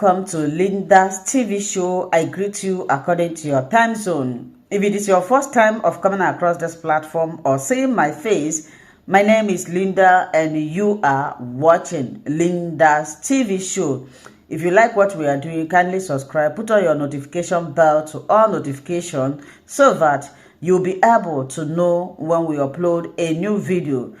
welcome to Linda's TV show. I greet you according to your time zone. If it is your first time of coming across this platform or seeing my face, my name is Linda and you are watching Linda's TV show. If you like what we are doing, kindly subscribe, put on your notification bell to all notifications so that you'll be able to know when we upload a new video.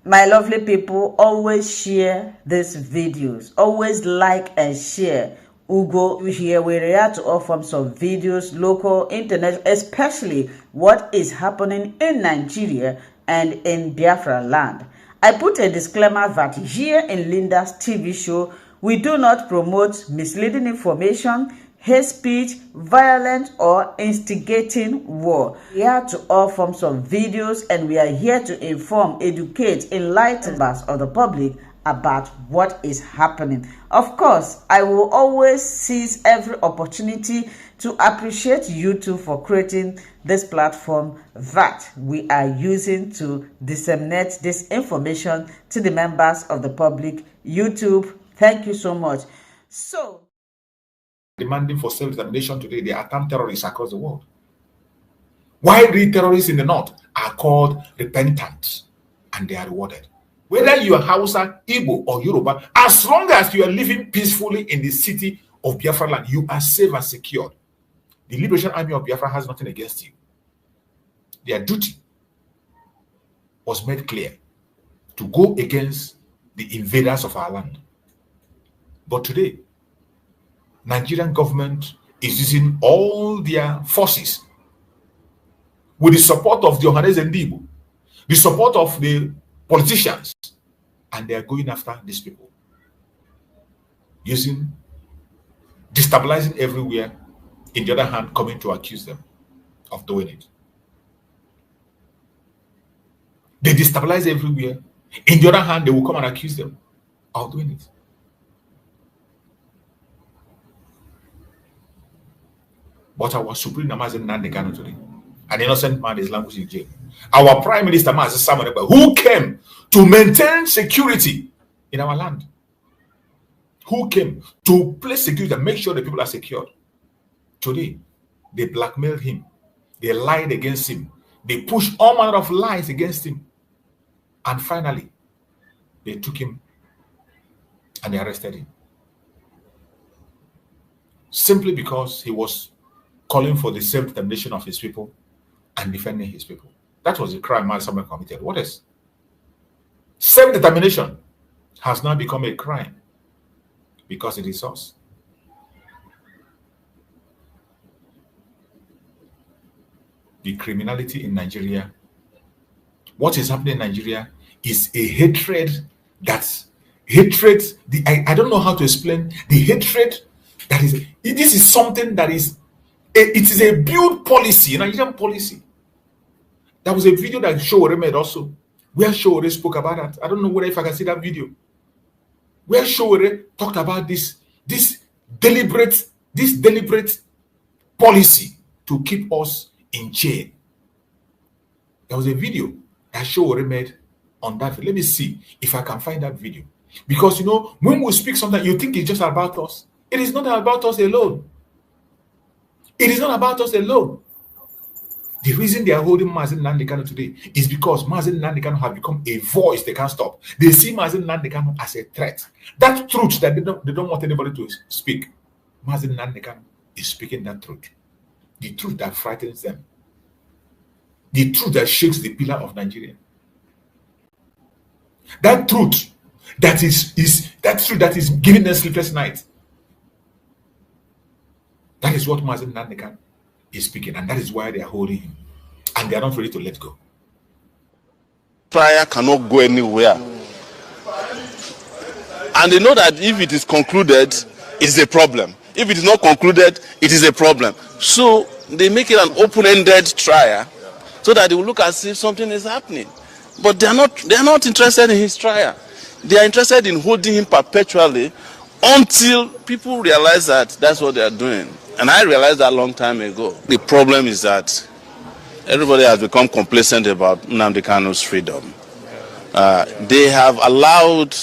My lovely people, always share these videos. Always like and share. Ugo here, we react to all forms of videos, local, internet, especially what is happening in Nigeria and in Biafra land. I put a disclaimer that here in Linda's TV show, we do not promote misleading information, hate speech, violent or instigating war. We are to all forms of videos and we are here to inform, educate, enlighten members of the public about what is happening. Of course, I will always seize every opportunity to appreciate YouTube for creating this platform that we are using to disseminate this information to the members of the public. YouTube, thank you so much. So, demanding for self-determination today, they are termed terrorists across the world. While the terrorists in the north are called repentant and they are rewarded. Whether you are Hausa, Igbo, or Yoruba, as long as you are living peacefully in the city of Biafra land, you are safe and secured. The Liberation Army of Biafra has nothing against you. Their duty was made clear to go against the invaders of our land. But today, Nigerian government is using all their forces with the support of the Ohanes and Igbo, the support of the politicians, and they are going after these people, destabilizing everywhere, in the other hand, coming to accuse them of doing it. They destabilize everywhere, in the other hand, they will come and accuse them of doing it. But our Supreme Nnamdi Kanu today, an innocent man is languishing in jail. Our Prime Minister, who came to maintain security in our land, who came to place security and make sure the people are secured. Today, they blackmailed him. They lied against him. They pushed all manner of lies against him. And finally, they took him and they arrested him. Simply because he was calling for the self-determination of his people and defending his people. That was the crime someone committed. What is? Self-determination has now become a crime because it is us. The criminality in Nigeria, what is happening in Nigeria is a hatred that's I don't know how to explain the hatred that is. This is something that is it is a build policy, a Nigerian policy. There was a video that Showore made also, where Showore spoke about that. I don't know whether if I can see that video. Where Showore talked about this deliberate policy to keep us in jail. There was a video that Showore made on that. Let me see if I can find that video. Because when we speak sometimes, you think it's just about us. It is not about us alone. It is not about us alone. The reason they are holding Nnamdi Kanu today is because Nnamdi Kanu have become a voice they can't stop. They see Nnamdi Kanu as a threat. That truth that they don't want anybody to speak. Nnamdi Kanu is speaking that truth. The truth that frightens them. The truth that shakes the pillar of Nigeria. That truth that is giving them sleepless nights. That is what Nnamdi Kanu is speaking, and that is why they are holding him, and they are not ready to let go. Trial cannot go anywhere, and they know that if it is concluded, it's a problem. If it is not concluded, it is a problem. So they make it an open-ended trial, so that they will look as if something is happening. But they are not interested in his trial. They are interested in holding him perpetually until people realize that that's what they are doing. And I realized that a long time ago. The problem is that everybody has become complacent about Nnamdi Kanu's freedom. They have allowed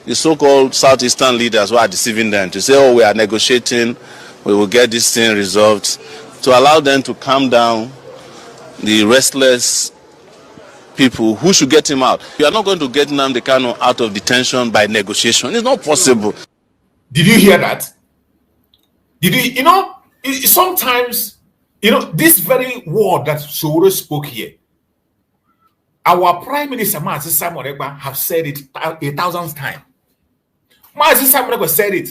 the so-called Southeastern leaders who are deceiving them to say, oh, we are negotiating, we will get this thing resolved, to allow them to calm down the restless people who should get him out. You are not going to get Nnamdi Kanu out of detention by negotiation. It's not possible. Did you hear that? Did you, sometimes, this very word that Sowore spoke here, our Prime Minister, Mazi Simon Ekpa, have said it 1,000 times. Mazi Simon Ekpa said it.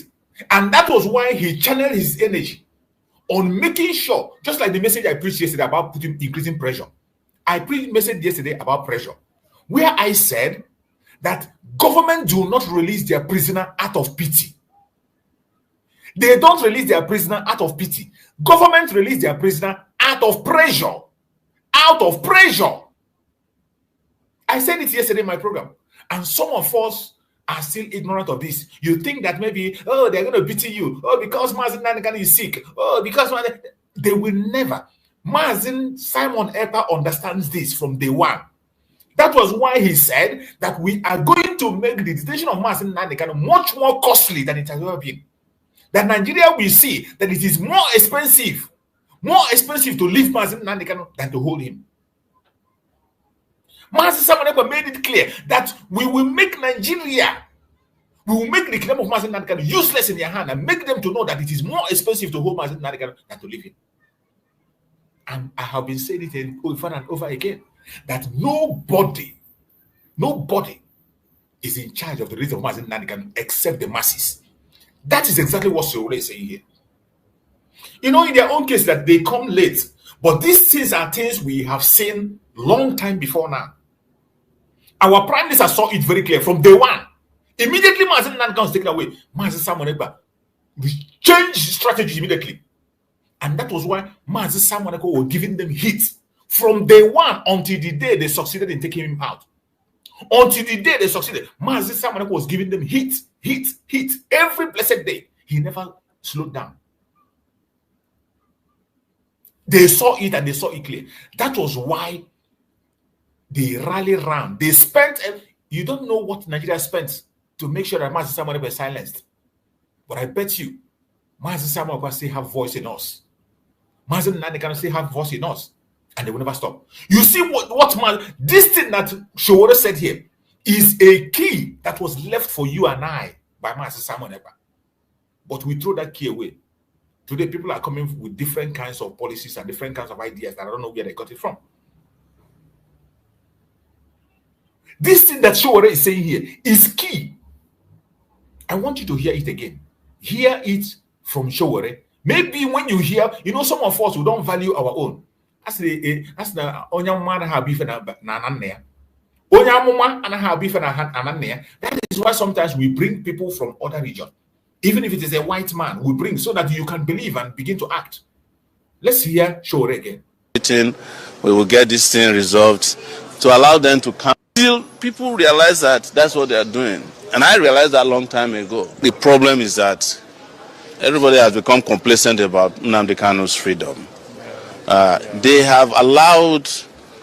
And that was why he channeled his energy on making sure, just like the message I preached yesterday about increasing pressure. I preached a message yesterday about pressure, where I said that government do not release their prisoner out of pity. They don't release their prisoner out of pity. Government release their prisoner out of pressure. Out of pressure. I said it yesterday in my program. And some of us are still ignorant of this. You think that maybe, oh, they're going to beat you. Oh, because Nnamdi Kanu is sick. Oh, because they will never. Simon Ekpa understands this from day one. That was why he said that we are going to make the detention of Nnamdi Kanu much more costly than it has ever been. That Nigeria will see that it is more expensive to leave Nnamdi Kanu than to hold him. Simon Ekpa made it clear that we will make Nigeria, we will make the kingdom of Nnamdi Kanu useless in their hand and make them to know that it is more expensive to hold Nnamdi Kanu than to leave him. And I have been saying it over and over again, that nobody is in charge of the release of Nnamdi Kanu except the masses. That is exactly what Sowore is saying here. In their own case that they come late, but these things are things we have seen long time before now. Our Prime Minister saw it very clear from day one. Immediately, Nnamdi Kanu was taken away. Simon Ekpa, we changed strategy immediately. And that was why Simon Ekpa was giving them hits from day one until the day they succeeded in taking him out. Until the day they succeeded, Simon Ekpa was giving them hit. Every blessed day. He never slowed down. They saw it and they saw it clear. That was why they rallied around. They spent, you don't know what Nigeria spent to make sure that Simon Ekpa was silenced. But I bet you, Simon Ekpa still have voice in us. Nnamdi Kanu still have voice in us. And they will never stop. You see this thing that Sowore said here is a key that was left for you and I by Simon Ekpa. But we throw that key away. Today, people are coming with different kinds of policies and different kinds of ideas that I don't know where they got it from. This thing that Sowore is saying here is key. I want you to hear it again. Hear it from Sowore. Maybe when you hear, some of us who don't value our own. As the Onyamma have beef na nanne. Onyamma and have beef na ananne. That is why sometimes we bring people from other regions. Even if it is a white man, we bring so that you can believe and begin to act. Let's hear Sowore again. We will get this thing resolved to allow them to come. Till people realize that that's what they are doing. And I realized that a long time ago. The problem is that everybody has become complacent about Nnamdi Kanu's freedom. They have allowed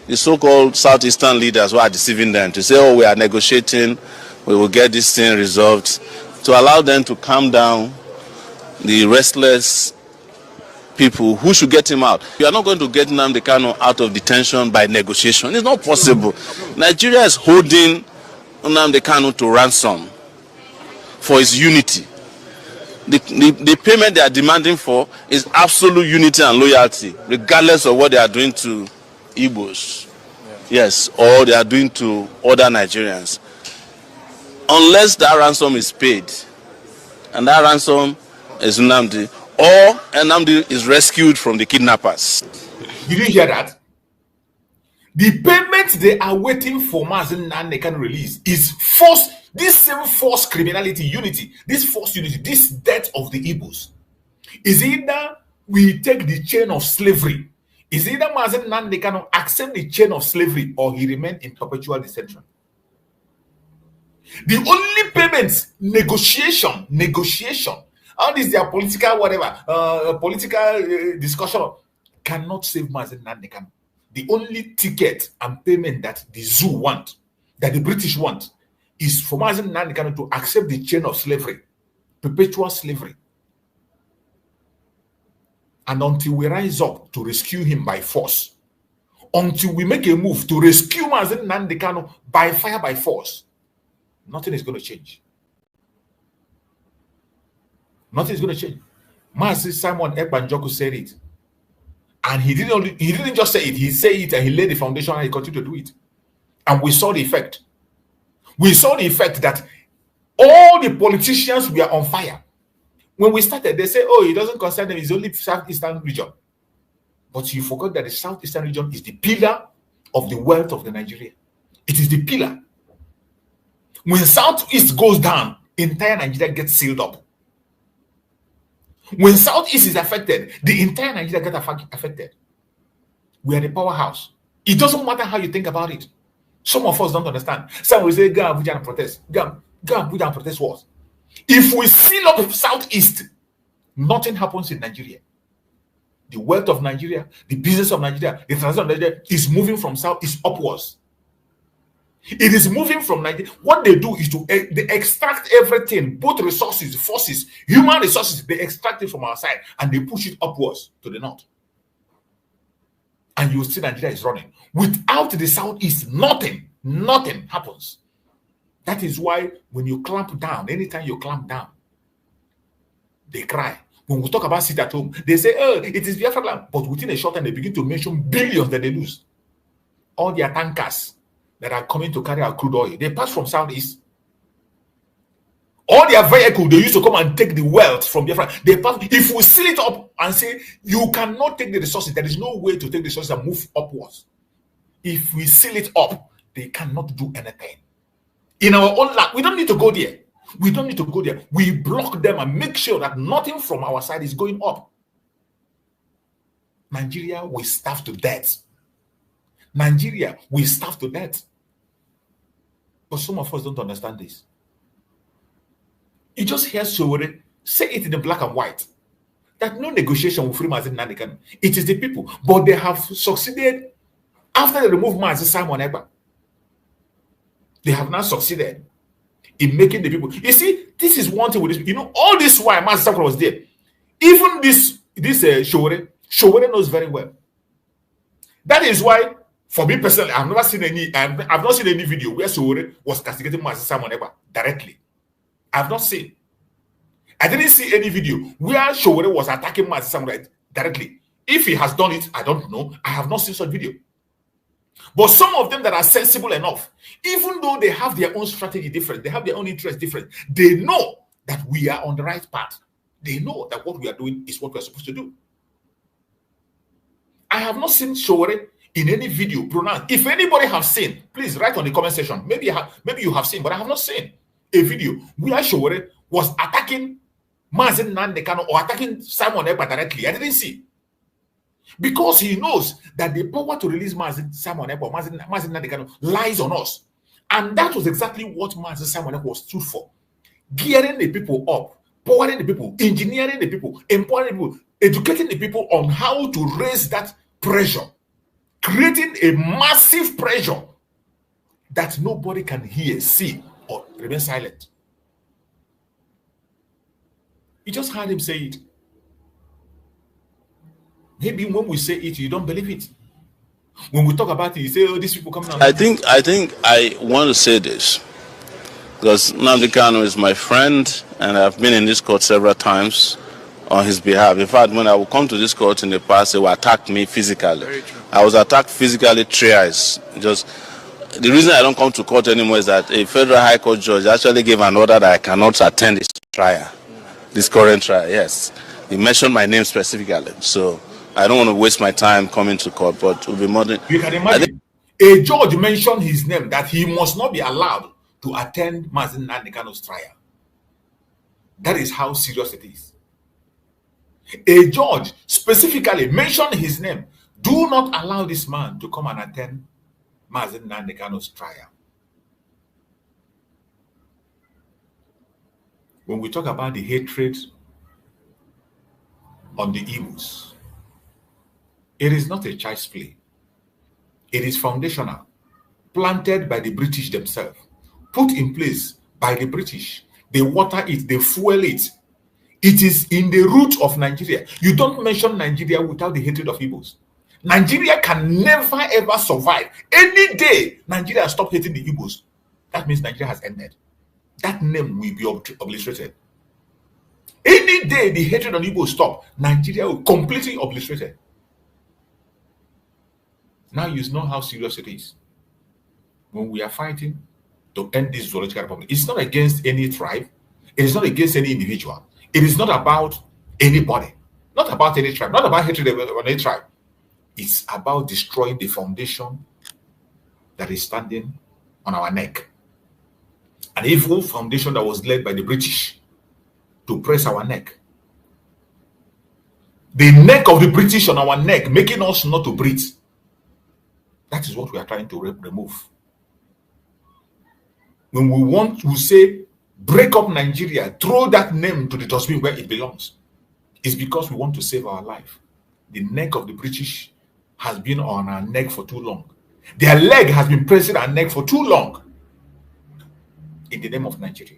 the so-called Southeastern leaders who are deceiving them to say, oh, we are negotiating, we will get this thing resolved, to allow them to calm down the restless people who should get him out. You are not going to get Nnamdi Kanu out of detention by negotiation. It's not possible. Nigeria is holding Nnamdi Kanu to ransom for his unity. The payment they are demanding for is absolute unity and loyalty, regardless of what they are doing to Igbos. Yes, or they are doing to other Nigerians. Unless that ransom is paid, and that ransom is Nnamdi, or Nnamdi is rescued from the kidnappers. Did you hear that? The payment they are waiting for Nnamdi Kanu release is forced. This same forced criminality, unity, this forced unity, this death of the Igbos, is either we take the chain of slavery, is either Nnamdi Kanu accept the chain of slavery or he remain in perpetual detention. The only payments, negotiation, all this their political whatever, political discussion cannot save Nnamdi Kanu. The only ticket and payment that the zoo want, that the British want, is for Mazi Nnamdi Kanu to accept the chain of slavery, perpetual slavery. And until we rise up to rescue him by force, until we make a move to rescue Mazi Nnamdi Kanu by fire, by force, nothing is going to change. Nothing is going to change. Mazi Simon Ekpa Njoku said it. And he didn't just say it, he said it and he laid the foundation and he continued to do it. And we saw the effect. We saw the effect that all the politicians were on fire. When we started, they say, oh, it doesn't concern them, it's only Southeastern region. But you forgot that the Southeastern region is the pillar of the wealth of the Nigeria. It is the pillar. When Southeast goes down, entire Nigeria gets sealed up. When Southeast is affected, the entire Nigeria gets affected. We are the powerhouse. It doesn't matter how you think about it. Some of us don't understand. Some will say, go Abuja and protest. Go Abuja and protest what? If we seal up Southeast, nothing happens in Nigeria. The wealth of Nigeria, the business of Nigeria, the transition of Nigeria is moving from Southeast upwards. It is moving from Nigeria. What they do is they extract everything, both resources, forces, human resources, they extract it from our side and they push it upwards to the north. And you see Nigeria is running. Without the Southeast, nothing happens. That is why when you clamp down, anytime you clamp down, they cry. When we talk about sit at home, they say, oh, it is Biafra land. But within a short time, they begin to mention billions that they lose. All their tankers that are coming to carry our crude oil, they pass from Southeast. All their vehicles, they used to come and take the wealth from Biafra. They pass. If we seal it up and say, you cannot take the resources, there is no way to take the resources and move upwards. If we seal it up, they cannot do anything. In our own land, we don't need to go there. We don't need to go there. We block them and make sure that nothing from our side is going up. Nigeria will starve to death. Nigeria will starve to death. But some of us don't understand this. You just hear Sowore say it in the black and white that no negotiation will free Mazi Nnamdi Kanu. It is the people. But they have succeeded after they remove Mazi Simon Ekpa. They have now succeeded in making the people. You see, this is one thing with this. You know, all this while Mazi Simon was there. Even this Sowore knows very well. That is why, for me personally, I've not seen any video where Sowore was castigating Mazi Simon Ekpa directly. I've not seen. I didn't see any video where Sowore was attacking Mazi Simon directly. If he has done it, I don't know. I have not seen such video. But some of them that are sensible enough, even though they have their own strategy different, they have their own interest different, they know that we are on the right path. They know that what we are doing is what we are supposed to do. I have not seen Sowore in any video pronounced. If anybody has seen, please write on the comment section. Maybe you have seen, but I have not seen a video where Sowore was attacking Mazi Nnamdi Kanu or attacking Simon Ekpa directly. I didn't see. Because he knows that the power to release Simon Ekpa, Mazi Nnamdi Kanu lies on us. And that was exactly what Mazi Simon Ekpa was stood for. Gearing the people up, powering the people, engineering the people, empowering the people, educating the people on how to raise that pressure, creating a massive pressure that nobody can hear, see, or remain silent. You just heard him say it. Maybe when we say it, you don't believe it. When we talk about it, you say, oh, these people coming out. I think I want to say this because Nnamdi Kanu is my friend and I've been in this court several times on his behalf. In fact, when I would come to this court in the past, they would attack me physically. I was attacked physically thrice. Just the reason I don't come to court anymore is that a federal high court judge actually gave an order that I cannot attend this trial, this current trial. Yes, he mentioned my name specifically, so I don't want to waste my time coming to court, but it will be more than... You can imagine, a judge mentioned his name, that he must not be allowed to attend Mazi Nnamdi Kanu's trial. That is how serious it is. A judge specifically mentioned his name. Do not allow this man to come and attend Mazi Nnamdi Kanu's trial. When we talk about the hatred on the Igbos, it is not a child's play. It is foundational, planted by the British themselves, put in place by the British. They water it, they fuel it. It is in the root of Nigeria. You don't mention Nigeria without the hatred of Igbos. Nigeria can never ever survive. Any day Nigeria stop hating the Igbos, that means Nigeria has ended. That name will be obliterated. Any day the hatred on Igbos stop, Nigeria will completely obliterated. Now you know how serious it is. When we are fighting to end this zoological problem, it's not against any tribe. It is not against any individual. It is not about anybody. Not about any tribe. Not about hatred on any tribe. It's about destroying the foundation that is standing on our neck. An evil foundation that was led by the British to press our neck. The neck of the British on our neck, making us not to breathe. That is what we are trying to remove. When we want to say, break up Nigeria, throw that name to the dustbin where it belongs, it's because we want to save our life. The neck of the British has been on our neck for too long. Their leg has been pressing our neck for too long in the name of Nigeria.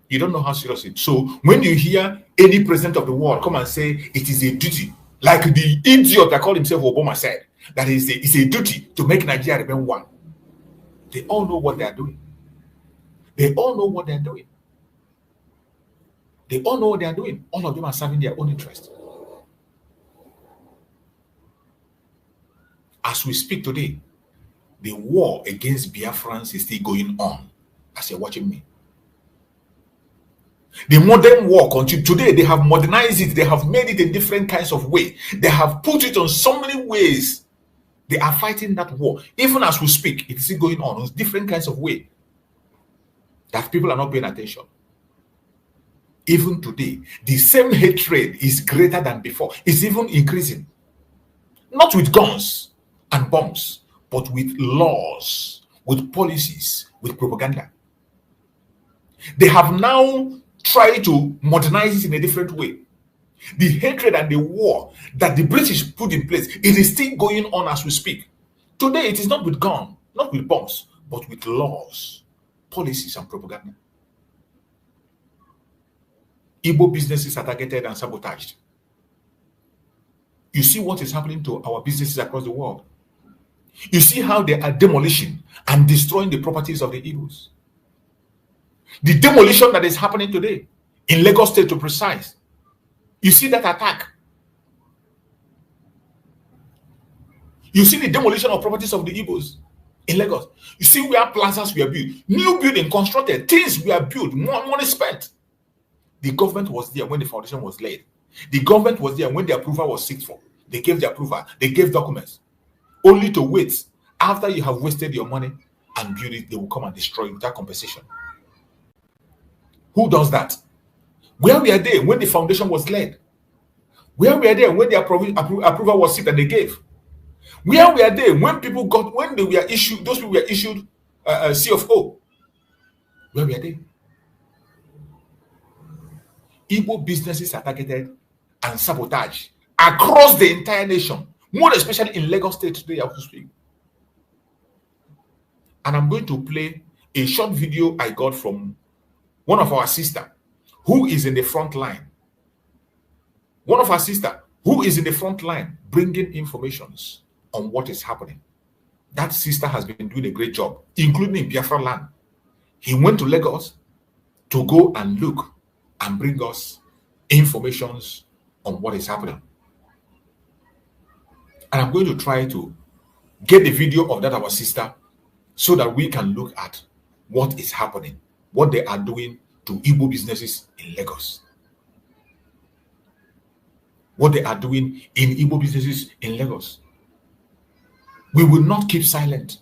You don't know how serious it is. So when you hear any president of the world come and say it is a duty, like the idiot that called himself Obama said, that it's a duty to make Nigeria remain one. They all know what they are doing. They all know what they're doing. They all know what they are doing. All of them are serving their own interest. As we speak today, the war against Biafrans is still going on as you're watching me. The modern war continues. Today, they have modernized it. They have made it in different kinds of ways. They have put it on so many ways. They are fighting that war. Even as we speak, it's still going on in different kinds of ways that people are not paying attention. Even today, the same hatred is greater than before. It's even increasing. Not with guns and bombs, but with laws, with policies, with propaganda. They have now tried to modernize it in a different way. The hatred and the war that the British put in place, it is still going on as we speak. Today, it is not with guns, not with bombs, but with laws, policies, and propaganda. Igbo businesses are targeted and sabotaged. You see what is happening to our businesses across the world. You see how they are demolishing and destroying the properties of the Igbos. The demolition that is happening today in Lagos State, to be precise. You see that attack. You see the demolition of properties of the Igbos in Lagos. You see where plazas were built, new building constructed, things were built, more money spent. The government was there when the foundation was laid. The government was there when the approval was sought for. They gave the approval, they gave documents, only to wait. After you have wasted your money and build it, they will come and destroy it without compensation. Who does that? Where were they when the foundation was laid? Where were they when the approval was sought and they gave? Where were they when people got, when they were issued, those people were issued CFO? Where were they? Igbo businesses are targeted and sabotaged across the entire nation, more especially in Lagos State today as we speak. And I'm going to play a short video I got from one of our sisters who is in the front line. One of our sisters who is in the front line bringing informations on what is happening. That sister has been doing a great job, including in Biafra land. He went to Lagos to go and look and bring us informations on what is happening. And I'm going to try to get the video of that our sister so that we can look at what is happening, what they are doing to Igbo businesses in Lagos. What they are doing in Igbo businesses in Lagos. We will not keep silent.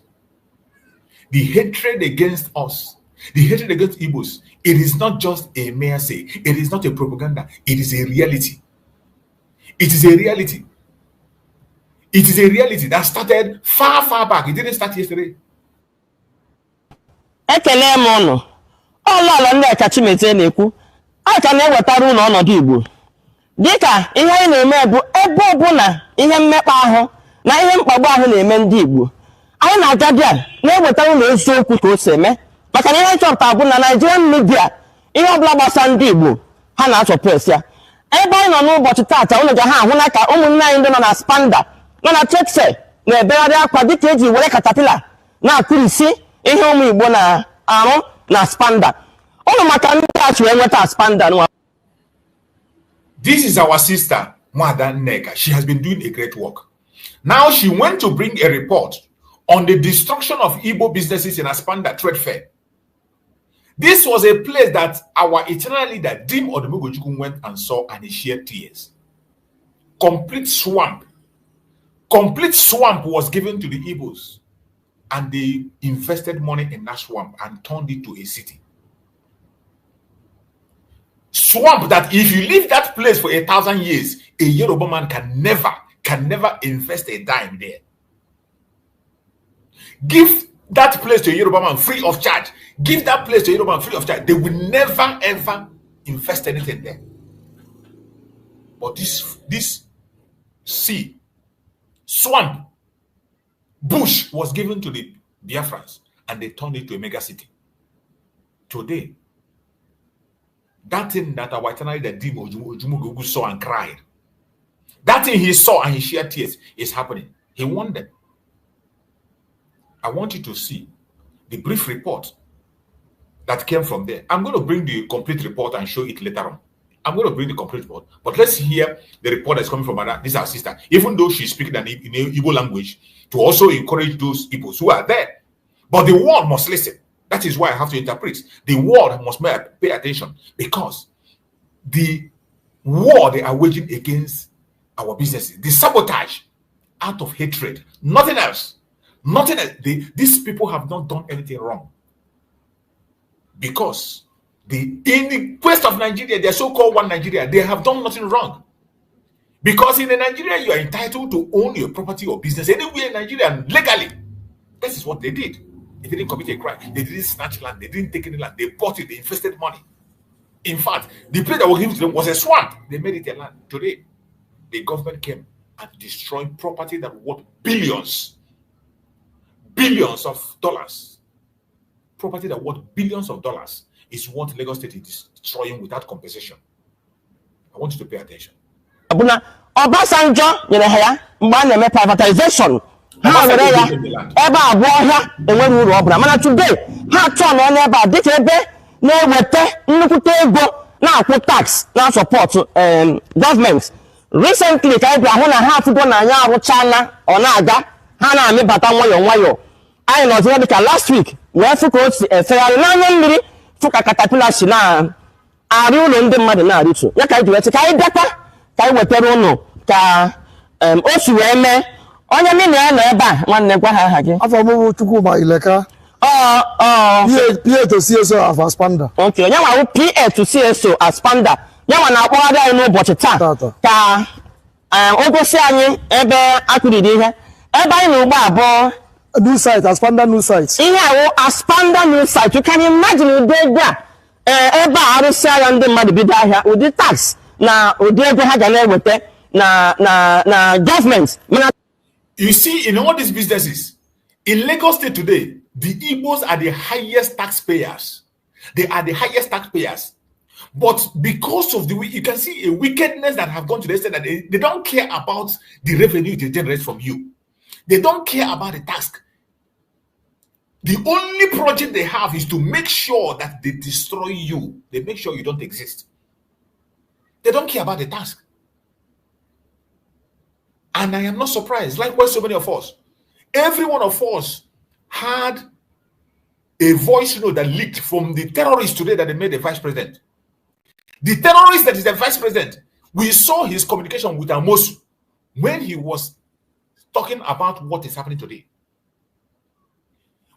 The hatred against us, the hatred against Igbos, it is not just a mere say. It is not a propaganda. It is a reality. It is a reality. It is a reality that started far, far back. It didn't start yesterday. Ekele m unu. Ọlọlọ ndị Ekachimete na-ekwu, a ka na-ewetara unu ọnọdụ Igbo. Dịka ihe anyị na-eme bụ ebe ọbụla ihe mmekpa ahụ na ihe mkpagbu ahụ na-eme ndị Igbo. anyị na-aga dị a na-ewetara ụlọ eziokwu ka o si eme maka na ihe chọpụtara bụ na Nigerian media ihe ọbụla gbasara ndị Igbo ha na-achọpụs ya ebe anyị nọ n'ụbọchị taata ụlọ ga ha ahụ na ka ụmụnne anyị ndị nọ na Spanda nọ na Chekse na-ebegharị akwa dịka eji were katapila na-akụrisi ihe ụmụ Igbo na-arụ na Spanda ụlọ maka ndị a chụrụ enweta Spanda nwa. This is our sister Nwada Nneka. She has been doing a great work. Now she went to bring a report on the destruction of Igbo businesses in Aspanda Trade Fair. This was a place that our eternal leader, Dim Odumogochukwu, went and saw and he shed tears. Complete swamp. Complete swamp was given to the Igbos. And they invested money in that swamp and turned it to a city. Swamp that if you leave that place for 1,000 years, a Yoruba man can never invest a dime there. Give that place to a Yoruba man free of charge. Give that place to a Yoruba man free of charge. They will never ever invest anything there. But this sea, swamp, bush was given to the Biafrans and they turned it to a mega city. Today, that thing that our eternal that Dim Odumogochukwu saw and cried, that thing he saw and he shed tears is happening. He wondered. I want you to see the brief report that came from there. I'm going to bring the complete report and show it later on. I'm going to bring the complete report. But let's hear the report that's coming from this is our sister, even though she's speaking in Igbo language, to also encourage those Igbos who are there. But the world must listen. That is why I have to interpret. The world must pay attention because the war they are waging against our businesses, the sabotage out of hatred, nothing else. Nothing else. These people have not done anything wrong. Because in the quest of Nigeria, their so-called one Nigeria, they have done nothing wrong. Because in Nigeria, you are entitled to own your property or business anywhere in Nigeria legally. This is what they did. They didn't commit a crime. They didn't snatch land. They didn't take any land. They bought it. They invested money. In fact, the place that was given to them was a swamp. They made it a land. Today, the government came and destroyed property that worth billions of dollars. Property that worth billions of dollars is what Lagos State is destroying without compensation. I want you to pay attention. Abuna Obasanjo nyere ha mgbe a na-eme privatization ha were ya ebe abụọ ọhịa enwere uru ọbụla mana today ha chọọ na onye ebe a dịka ebe na-eweta nnukwute ego na-akwụ tax na support government. Recently ka anyị ahụ na ha afụgo na anyị arụchala ọ na-aga ha na-amịbata nwayọọ anyị nọzire dịka last week wee fụ ka o si efegharị n'anya mmiri fụ ka katapila si na-arị ụlọ ndị mmadụ na-arịtu ya ka anyị ji wee sị ka anyị bịakwa ka anyị wetara ụlọ ka o si wee mee onye mmiri ya nọ ebe a nwanne gwa ha aha gị. Afọ m Chukwuma Ileka. PA to CSO of Aspanda. Okay, onye nwa PA to CSO Aspanda ya nwa na-akpọgharị anyị n'ụbọchị taa ka o gosi anyị ebe akụriri ihe ebe anyị na ugbo abụọ New site, Aspanda new site. Ihe ahụ Aspanda new site. You can imagine ụdị ego a ebe a arụsị agha ndị mmadụ bido ahịa ụdị tax na ụdị ego ha ga na-eweta na government. You see, in all these businesses, in Lagos State today, the Igbos are the highest taxpayers. They are the highest taxpayers. But because of you can see a wickedness that have gone to the extent that they don't care about the revenue they generate from you. They don't care about the tax. The only project they have is to make sure that they destroy you. They make sure you don't exist. They don't care about the task. And I am not surprised. Likewise, so many of us. Every one of us had a voice note that leaked from the terrorist today that they made the vice president. The terrorist that is the vice president, we saw his communication with Amosu when he was talking about what is happening today.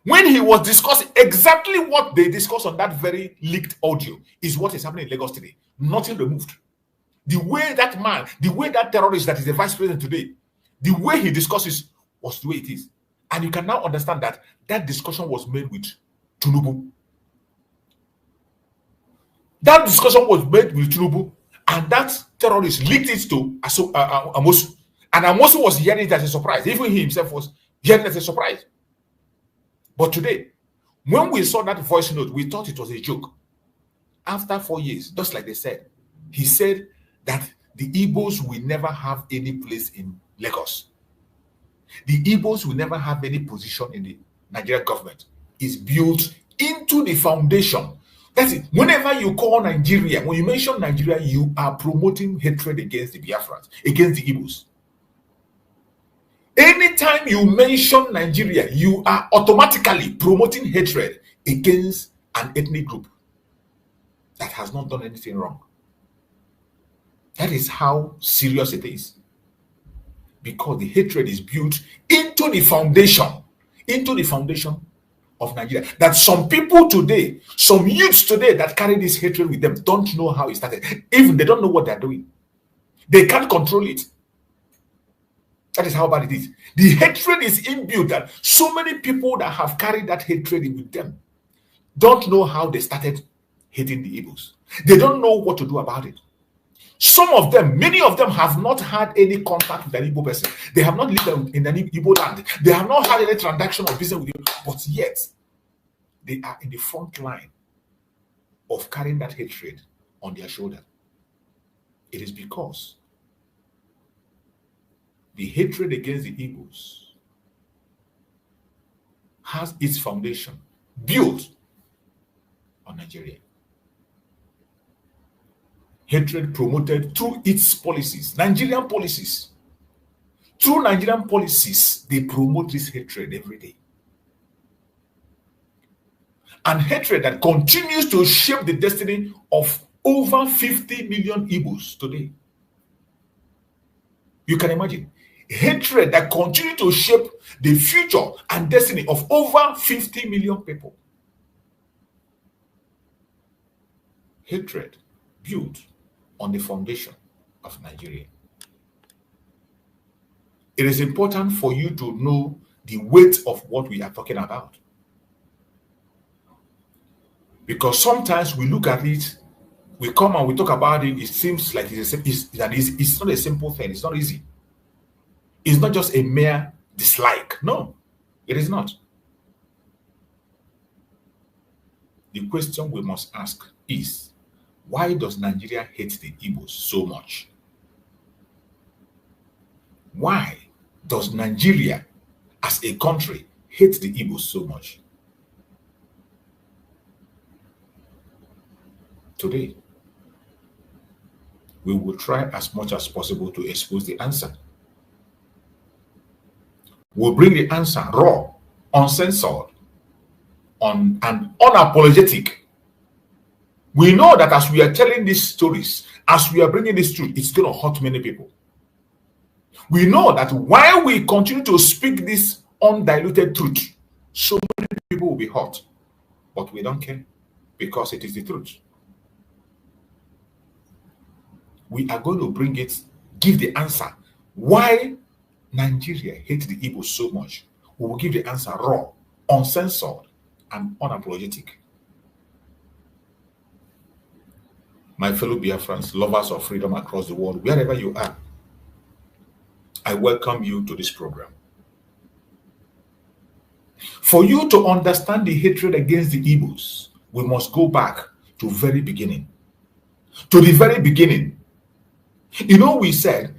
When he was discussing exactly what they discussed on that very leaked audio is what is happening in Lagos today. Nothing removed. The way that man, the way that terrorist that is the vice president today, the way he discusses was the way it is. And you can now understand that that discussion was made with Tinubu. That discussion was made with Tinubu, and that terrorist leaked it to Amosu. And Amosu was hearing it as a surprise. Even he himself was hearing it as a surprise. But today, when we saw that voice note, we thought it was a joke. After 4 years, just like they said, he said that the Igbos will never have any place in Lagos. The Igbos will never have any position in the Nigerian government. It's built into the foundation. That's it. Whenever you call Nigeria, when you mention Nigeria, you are promoting hatred against the Biafrans, against the Igbos. Anytime you mention Nigeria, you are automatically promoting hatred against an ethnic group that has not done anything wrong. That is how serious it is. Because the hatred is built into the foundation of Nigeria. That some people today, some youths today that carry this hatred with them don't know how it started. Even they don't know what they're doing. They can't control it. That is how bad it is. The hatred is inbuilt, that so many people that have carried that hatred with them don't know how they started hating the Igbos. They don't know what to do about it. Some of them, many of them have not had any contact with an Igbo person. They have not lived in an Igbo land. They have not had any transaction or business with you, but yet they are in the front line of carrying that hatred on their shoulder. It is because the hatred against the Igbos has its foundation built on Nigeria. Hatred promoted through its policies, Nigerian policies. Through Nigerian policies, they promote this hatred every day. And hatred that continues to shape the destiny of over 50 million Igbos today. You can imagine. Hatred that continues to shape the future and destiny of over 50 million people. Hatred built on the foundation of Nigeria. It is important for you to know the weight of what we are talking about. Because sometimes we look at it, we come and we talk about it, it seems like it's not a simple thing, it's not easy. It's not just a mere dislike. No, it is not. The question we must ask is, why does Nigeria hate the Igbos so much? Why does Nigeria as a country hate the Igbos so much? Today, we will try as much as possible to expose the answer. We'll bring the answer raw, uncensored, and unapologetic. We know that as we are telling these stories, as we are bringing this truth, it's going to hurt many people. We know that while we continue to speak this undiluted truth, so many people will be hurt. But we don't care because it is the truth. We are going to bring it, give the answer why Nigeria hates the Igbo so much. We will give the answer raw, uncensored, and unapologetic. My fellow Biafrans, lovers of freedom across the world, wherever you are, I welcome you to this program. For you to understand the hatred against the Igbos, we must go back to very beginning. To the very beginning. You know, we said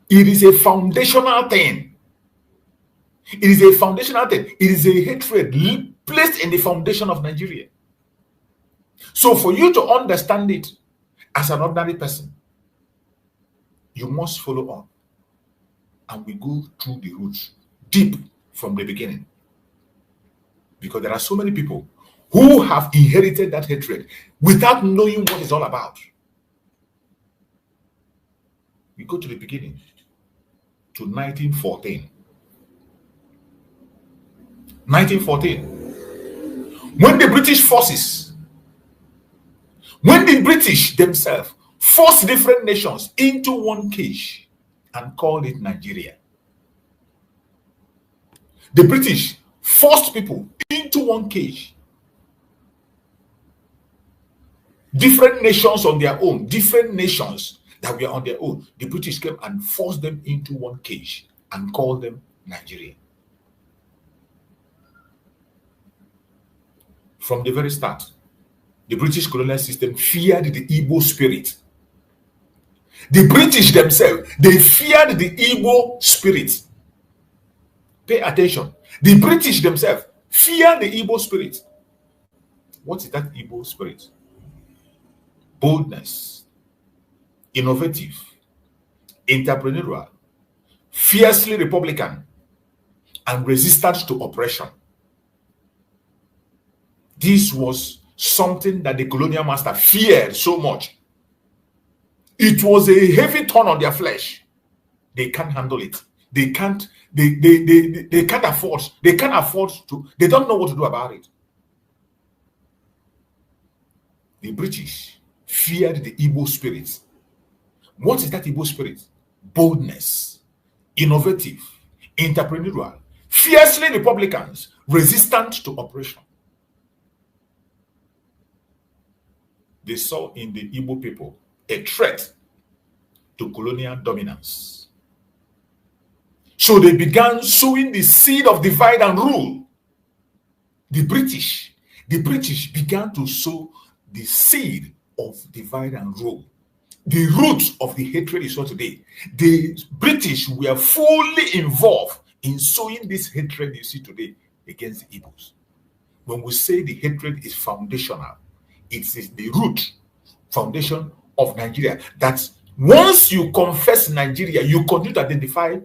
it is a foundational thing. It is a foundational thing. It is a hatred placed in the foundation of Nigeria. So for you to understand it as an ordinary person, you must follow on. And we go through the roots, deep from the beginning. Because there are so many people who have inherited that hatred without knowing what it's all about. We go to the beginning, to 1914. 1914. When the British forces, when the British themselves forced different nations into one cage and called it Nigeria. The British forced people into one cage. Different nations on their own, different nations that were on their own. The British came and forced them into one cage and called them Nigeria. from the very start, the British colonial system feared the Igbo spirit. The British themselves, they feared the Igbo spirit. Pay attention. The British themselves fear the Igbo spirit. What is that Igbo spirit? Boldness, innovative, entrepreneurial, fiercely Republican, and resistant to oppression. This was something that the colonial master feared so much. It was a heavy thorn on their flesh. They can't handle it. They can't afford to, they don't know what to do about it. The British feared the Igbo spirit. What is that Igbo spirit? Boldness, innovative, entrepreneurial, fiercely Republicans, resistant to oppression. They saw in the Igbo people a threat to colonial dominance. So they began sowing the seed of divide and rule. The British began to sow the seed of divide and rule. The root of the hatred is what today. The British were fully involved in sowing this hatred you see today against the Igbos. When we say the hatred is foundational, it is the root, foundation of Nigeria. That once you confess Nigeria, you continue to identify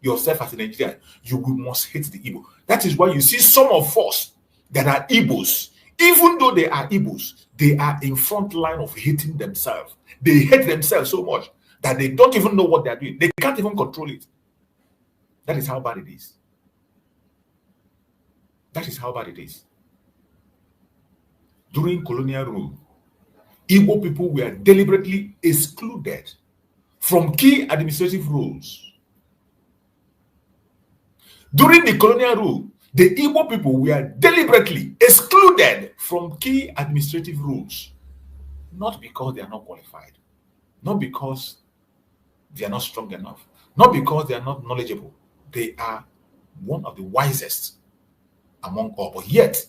yourself as a Nigerian, you must hate the Igbo. That is why you see some of us that are Igbos, even though they are Igbos, they are in front line of hating themselves. They hate themselves so much that they don't even know what they are doing. They can't even control it. That is how bad it is. That is how bad it is. During colonial rule, Igbo people were deliberately excluded from key administrative roles. During the colonial rule, the Igbo people were deliberately excluded from key administrative roles. Not because they are not qualified, not because they are not strong enough, not because they are not knowledgeable. They are one of the wisest among all, but yet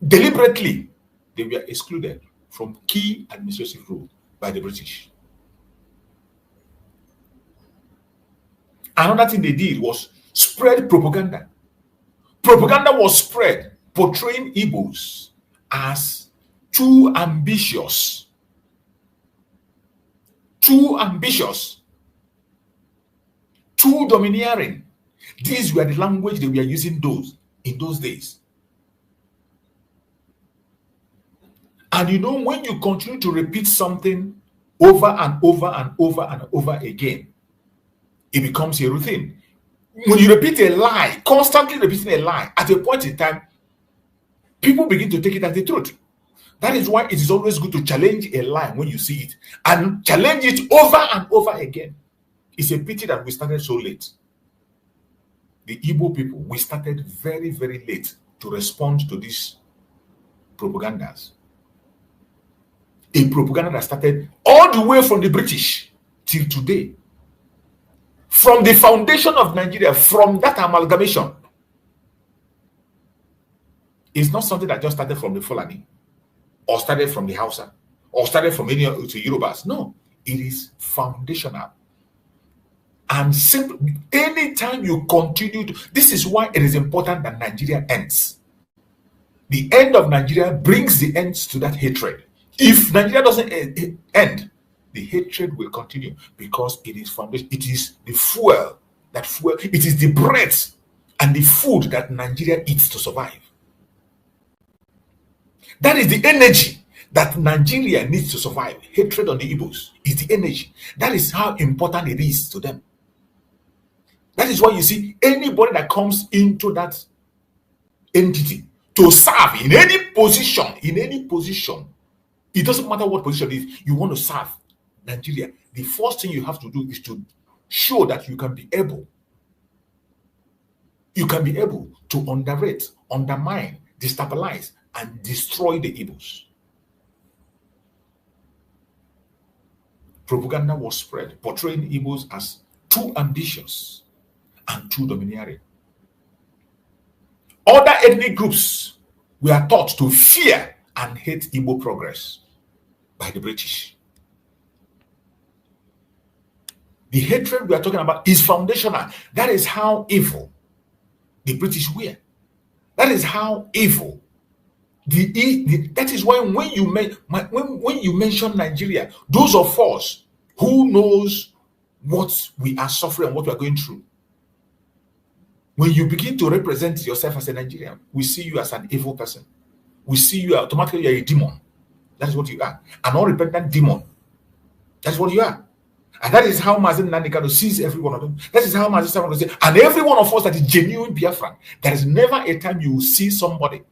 deliberately they were excluded from key administrative role by the British. Another thing they did was spread propaganda. Propaganda was spread portraying Igbos as too ambitious, too domineering. These were the language they were using in those days. And you know, when you continue to repeat something over and over and over and over again, it becomes a routine. When you repeat a lie, constantly repeating a lie, at a point in time, people begin to take it as the truth. That is why it is always good to challenge a lie when you see it, and challenge it over and over again. It's a pity that we started so late. The Igbo people, we started very, very late to respond to these propagandas. A propaganda that started all the way from the British till today. From the foundation of Nigeria, from that amalgamation. It's not something that just started from the Fulani, or started from the Hausa, or started from any of the Yorubas. No, it is foundational. And simply, anytime you continue to, this is why it is important that Nigeria ends. The end of Nigeria brings the end to that hatred. If Nigeria doesn't end, the hatred will continue, because it is foundation. It is the fuel. It is the bread and the food that Nigeria eats to survive. That is the energy that Nigeria needs to survive. Hatred on the Igbos is the energy. That is how important it is to them. That is why you see anybody that comes into that entity to serve in any position, it doesn't matter what position it is, you want to serve Nigeria. The first thing you have to do is to show that you can be able to underrate, undermine, destabilize, and destroy the Igbos. Propaganda was spread, portraying Igbos as too ambitious and too domineering. Other ethnic groups we are taught to fear and hate Igbo progress by the British. The hatred we are talking about is foundational. That is how evil the British were. That is how evil. That is why when you mention Nigeria, those of us who knows what we are suffering and what we are going through, when you begin to represent yourself as a Nigerian, we see you as an evil person. We see you automatically, you're a demon. That is what you are. An unrepentant demon. That's what you are. And that is how Nnamdi Kanu sees every one of them. That is how Mazi say, and every one of us that is genuine Biafran, there is never a time you will see somebody.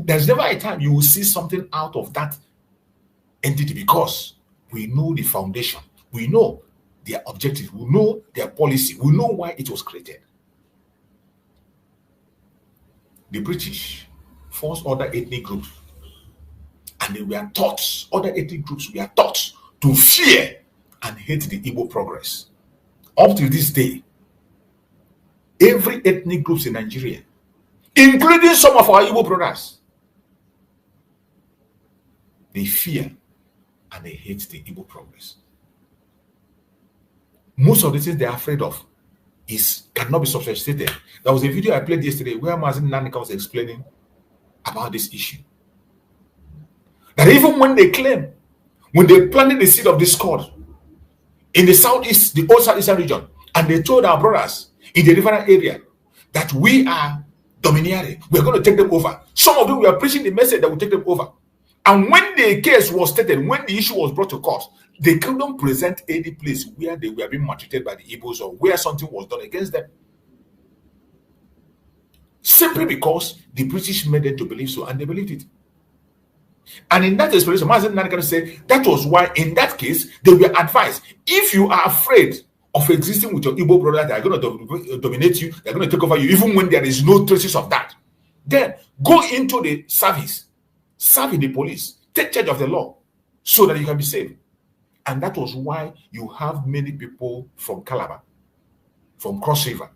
There's never a time you will see something out of that entity, because we know the foundation. We know their objective. We know their policy. We know why it was created. The British forced other ethnic groups, and they were taught, other ethnic groups were taught to fear and hate the Igbo progress. Up to this day, every ethnic groups in Nigeria, including some of our Igbo brothers, they fear and they hate the Igbo progress. Most of the things they are afraid of cannot be substantiated. There was a video I played yesterday where Nnamdi Kanu was explaining about this issue. That even when they claim, when they planted the seed of discord in the southeast, the old southeastern region, and they told our brothers in the different area that we are domineering, we're going to take them over. Some of them were preaching the message that will take them over. And when the case was stated, when the issue was brought to court, they couldn't present any place where they were being maltreated by the Igbos or where something was done against them. Simply because the British made them to believe so, and they believed it. And in that explanation, Nnamdi Kanu said that was why, in that case, they were advised, if you are afraid of existing with your Igbo brother, they are going to dominate you, they are going to take over you, even when there is no traces of that, then go into the service, serve in the police, take charge of the law, so that you can be saved. And that was why you have many people from Calabar, from Cross River,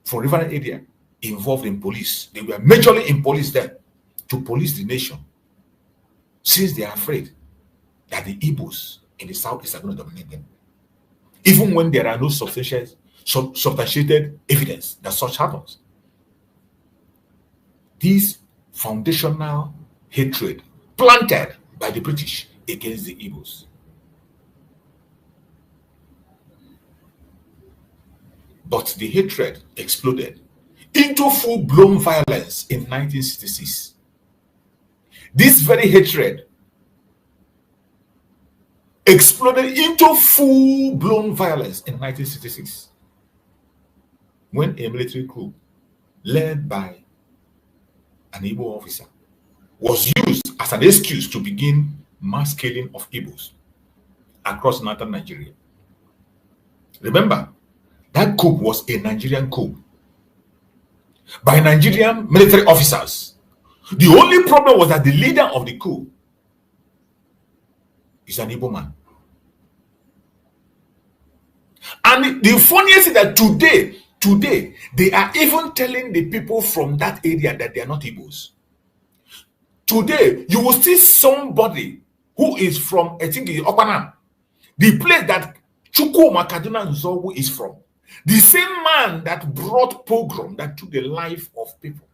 from River area, involved in police. They were majorly in police then, to police the nation, since they are afraid that the Igbos in the southeast are going to dominate them. Even when there are no substantiated evidence that such happens. This foundational hatred planted by the British against the Igbos. But the hatred exploded into full-blown violence in 1966. This very hatred exploded into full-blown violence in 1966 when a military coup led by an Igbo officer was used as an excuse to begin mass killing of Igbos across northern Nigeria. Remember, that coup was a Nigerian coup by Nigerian military officers. The only problem was that the leader of the coup is an Igbo man. And the funniest is that today, they are even telling the people from that area that they are not Igbos. Today, you will see somebody who is from, I think, Opanam, the place that Chukwuma Kaduna Nzogu is from. The same man that brought pogrom, that took the life of people.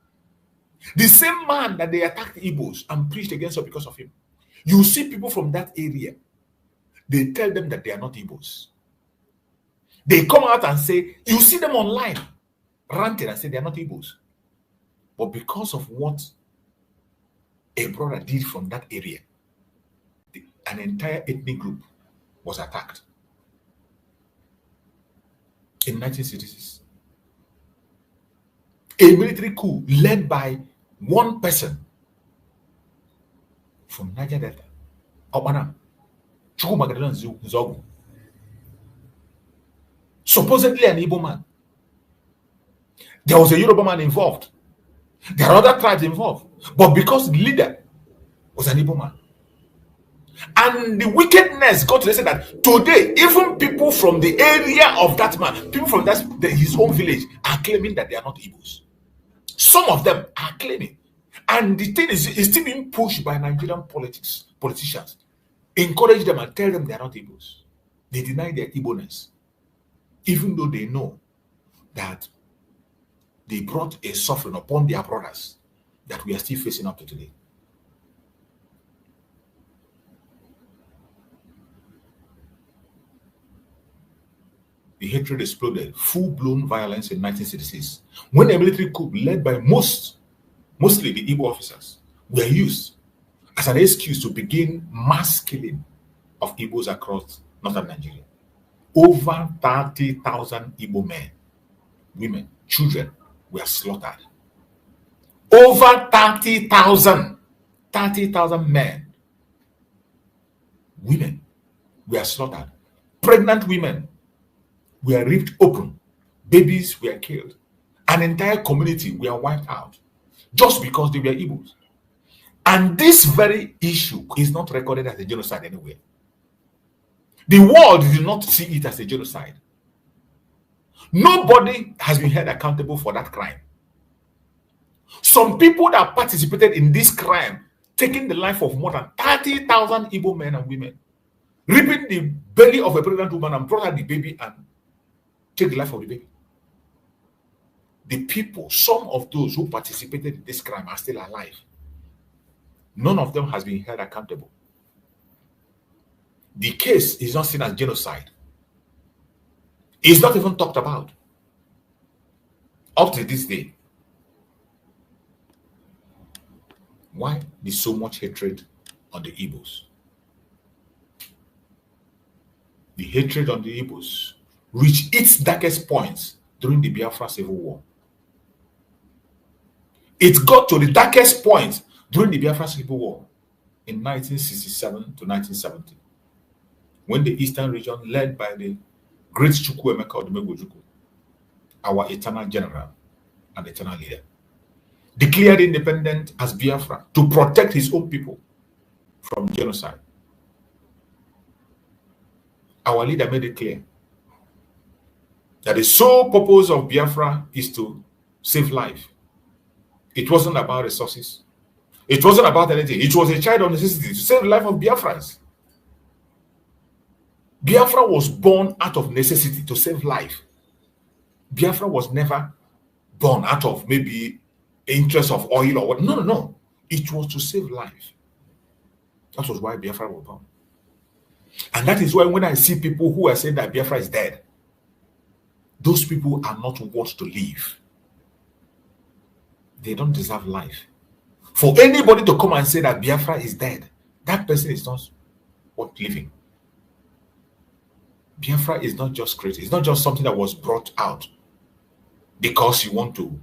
The same man that they attacked Igbos and preached against us because of him. You see people from that area, they tell them that they are not Igbos. They come out and say, you see them online, ranting and say they are not Igbos. But because of what a brother did from that area, an entire ethnic group was attacked in 1966. A military coup led by one person from Niger Delta, Opanam, Chukwuma Kaduna Nzogu, supposedly an Igbo man. There was a Yoruba man involved. There are other tribes involved. But because the leader was an Igbo man. And the wickedness got to the extent that today, even people from the area of that man, people from his own village, are claiming that they are not Igbos. Some of them are claiming. And the thing is still being pushed by Nigerian politicians. Encourage them and tell them they are not Igbos. They deny their Igbo-ness, even though they know that they brought a suffering upon their brothers that we are still facing up to today. The hatred exploded, full-blown violence in 1966, when a military coup led by mostly the Igbo officers were used as an excuse to begin mass killing of Igbos across northern Nigeria. Over 30,000 Igbo men, women, children were slaughtered. Over 30,000 men, women were slaughtered. Pregnant women were ripped open. Babies were killed. An entire community were wiped out just because they were Igbos. And this very issue is not recorded as a genocide anywhere. The world did not see it as a genocide. Nobody has been held accountable for that crime. Some people that participated in this crime, taking the life of more than 30,000 Igbo men and women, ripping the belly of a pregnant woman and brought out the baby and take the life of the baby. The people, some of those who participated in this crime are still alive. None of them has been held accountable. The case is not seen as genocide. It's not even talked about up to this day. Why is so much hatred on the Igbos? The hatred on the Igbos reached its darkest points during the Biafra Civil War. It got to the darkest point during the Biafra Civil War in 1967 to 1970, when the Eastern region, led by the great Chukwuemeka Odumegwu, our eternal general and eternal leader, declared independent as Biafra to protect his own people from genocide. Our leader made it clear that the sole purpose of Biafra is to save life. It wasn't about resources. It wasn't about anything. It was a child of necessity to save the life of Biafrans. Biafra was born out of necessity to save life. Biafra was never born out of maybe interest of oil or what. No. It was to save life. That was why Biafra was born. And that is why when I see people who are saying that Biafra is dead, those people are not worth to live. They don't deserve life. For anybody to come and say that Biafra is dead, that person is not worth living. Biafra is not just created. It's not just something that was brought out because you want to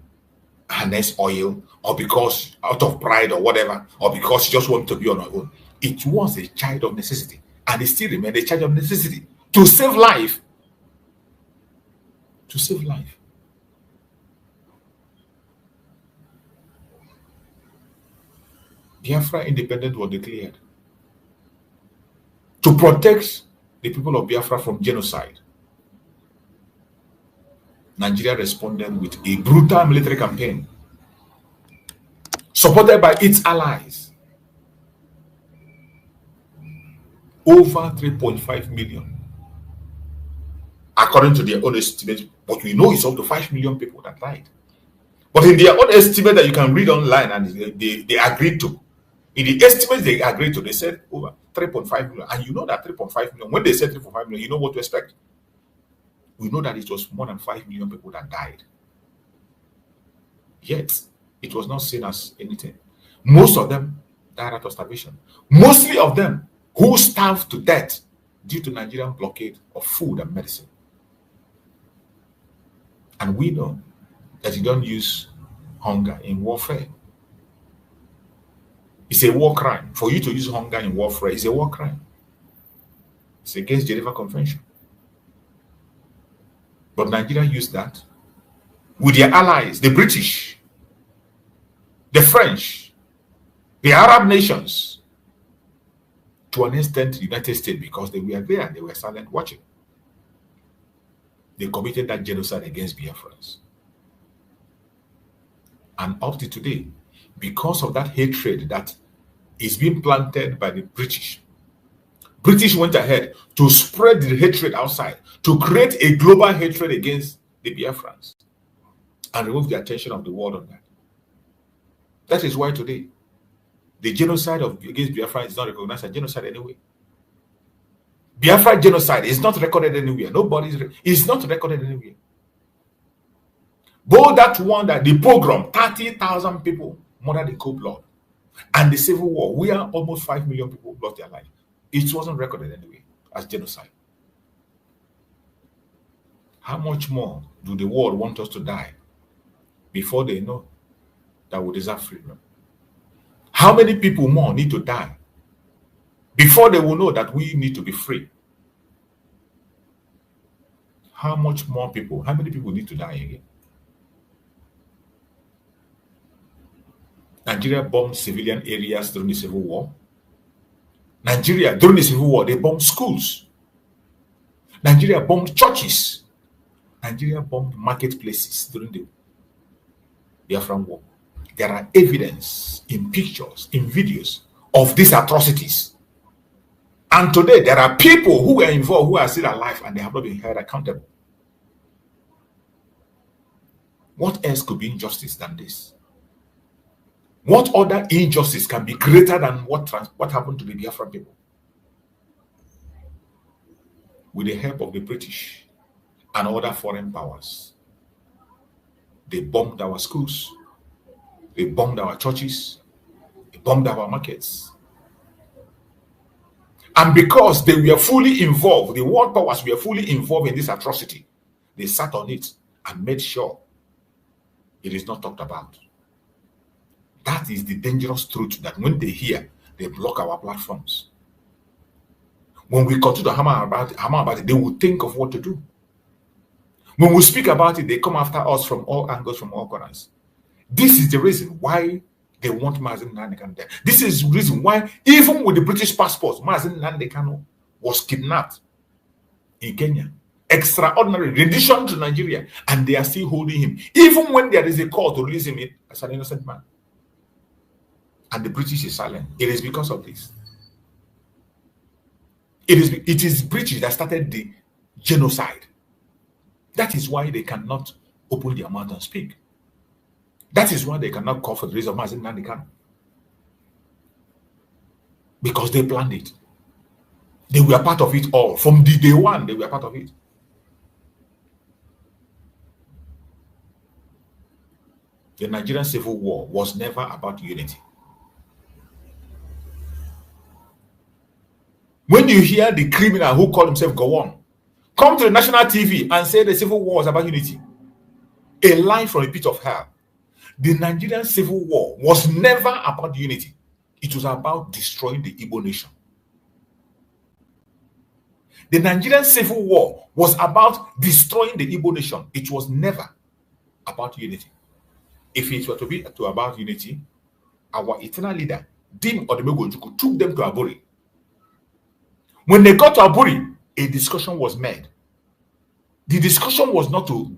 harness oil, or because out of pride or whatever, or because you just want to be on your own. It was a child of necessity, and it still remains a child of necessity to save life. To save life. Biafra independence was declared to protect the people of Biafra from genocide. Nigeria responded with a brutal military campaign supported by its allies. Over 3.5 million, according to their own estimates, but we know it's up to 5 million people that died. But in their own estimate that you can read online, and they agreed to, in the estimates they agreed to, they said over 3.5 million. And you know that 3.5 million, when they said 3.5 million, you know what to expect. We know that it was more than 5 million people that died. Yet, it was not seen as anything. Most of them died out of starvation. Mostly of them who starved to death due to Nigerian blockade of food and medicine. And we know that you don't use hunger in warfare. It's a war crime. For you to use hunger in warfare is a war crime. It's against Geneva Convention. But Nigeria used that with their allies, the British, the French, the Arab nations, to an extent the United States, because they were there and they were silent watching. They committed that genocide against Biafrans. And up to today, because of that hatred that is being planted by the British. British went ahead to spread the hatred outside, to create a global hatred against the Biafrans and remove the attention of the world on that. That is why today, the genocide against Biafra is not recognized as genocide anyway. Biafra genocide is not recorded anywhere. It's not recorded anywhere. But that one, that the pogrom, 30,000 people murdered in cold blood, and the civil war, where almost 5 million people lost their life. It wasn't recorded anyway as genocide. How much more do the world want us to die before they know that we deserve freedom? How many people more need to die before they will know that we need to be free? How much more people, how many people need to die again? Nigeria bombed civilian areas during the Civil War. Nigeria, during the Civil War, they bombed schools. Nigeria bombed churches. Nigeria bombed marketplaces during the Biafran War. There are evidence in pictures, in videos of these atrocities. And today, there are people who were involved who are still alive and they have not been held accountable. What else could be injustice than this? What other injustice can be greater than what happened to the Biafran people? With the help of the British and other foreign powers, they bombed our schools, they bombed our churches, they bombed our markets. And because they were fully involved, the world powers were fully involved in this atrocity, they sat on it and made sure it is not talked about. That is the dangerous truth that when they hear, they block our platforms. When we continue to hammer about it, they will think of what to do. When we speak about it, they come after us from all angles, from all corners. This is the reason why they want Nnamdi Kanu there. This is the reason why, even with the British passports, Nnamdi Kanu was kidnapped in Kenya. Extraordinary rendition to Nigeria, and they are still holding him, even when there is a call to release him as an innocent man. And the British is silent. It is because of this. It is British that started the genocide. That is why they cannot open their mouth and speak. That is why they cannot call for the release of Nnamdi Kanu. Because they planned it. They were part of it all. From the day one, they were part of it. The Nigerian Civil War was never about unity. When you hear the criminal who call himself Gowon come to the national TV and say the Civil War was about unity, a lie from the pit of hell. The Nigerian Civil War was never about unity. It was about destroying the Igbo nation. The Nigerian Civil War was about destroying the Igbo nation. It was never about unity. If it were to be about unity, our eternal leader, Dim Odumegojuku, took them to Aburi. When they got to Aburi, a discussion was made. The discussion was not to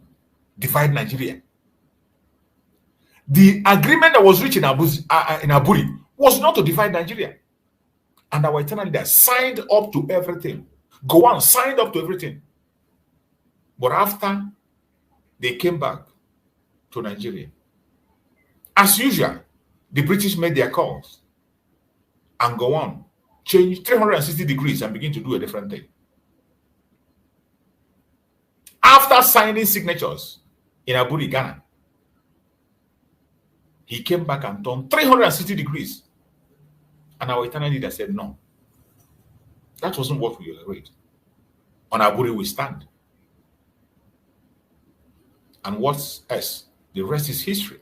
divide Nigeria. The agreement that was reached in Aburi was not to divide Nigeria. And our eternal leader signed up to everything. Gowon signed up to everything. But after they came back to Nigeria, as usual, the British made their calls and Gowon changed 360 degrees and begin to do a different thing. After signing signatures in Aburi, Ghana, he came back and turned 360 degrees. And our eternal leader said, no, that wasn't what we agreed. On Aburi we stand. And what's else? The rest is history.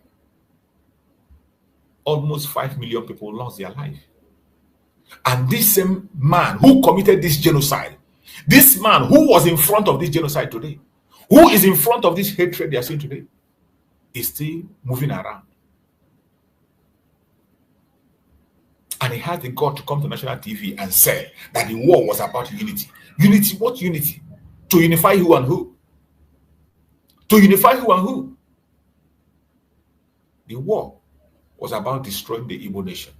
Almost 5 million people lost their life. And this same man who committed this genocide, this man who was in front of this genocide today, who is in front of this hatred they are seeing today, is still moving around. And he had the God to come to national TV and say that the war was about unity. Unity? What unity? To unify who and who? To unify who and who? The war was about destroying the Igbo nation.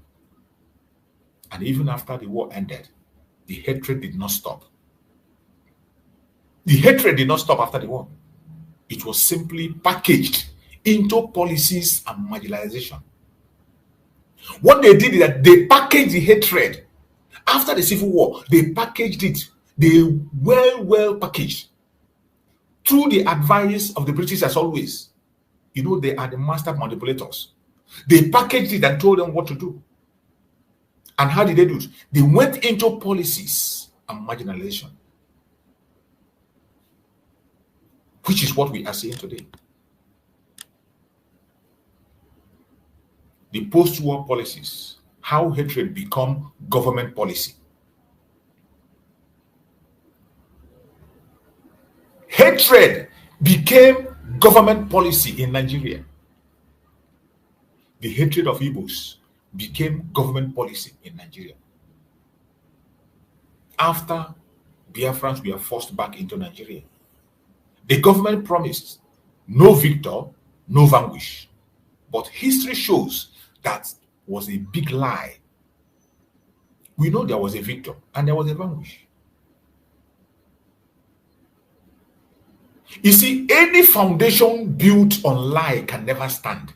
And even after the war ended, the hatred did not stop. The hatred did not stop after the war. It was simply packaged into policies and marginalization. What they did is that they packaged the hatred. After the Civil War, they packaged it. They well packaged. Through the advice of the British, as always. You know, they are the master manipulators. They packaged it and told them what to do. And how did they do it? They went into policies and marginalization, which is what we are seeing today. The post-war policies, how hatred become government policy. Hatred became government policy in Nigeria. The hatred of Igbos became government policy in Nigeria. After Biafrans were forced back into Nigeria, the government promised no victor, no vanquish. But history shows that was a big lie. We know there was a victor and there was a vanquish. You see, any foundation built on lie can never stand.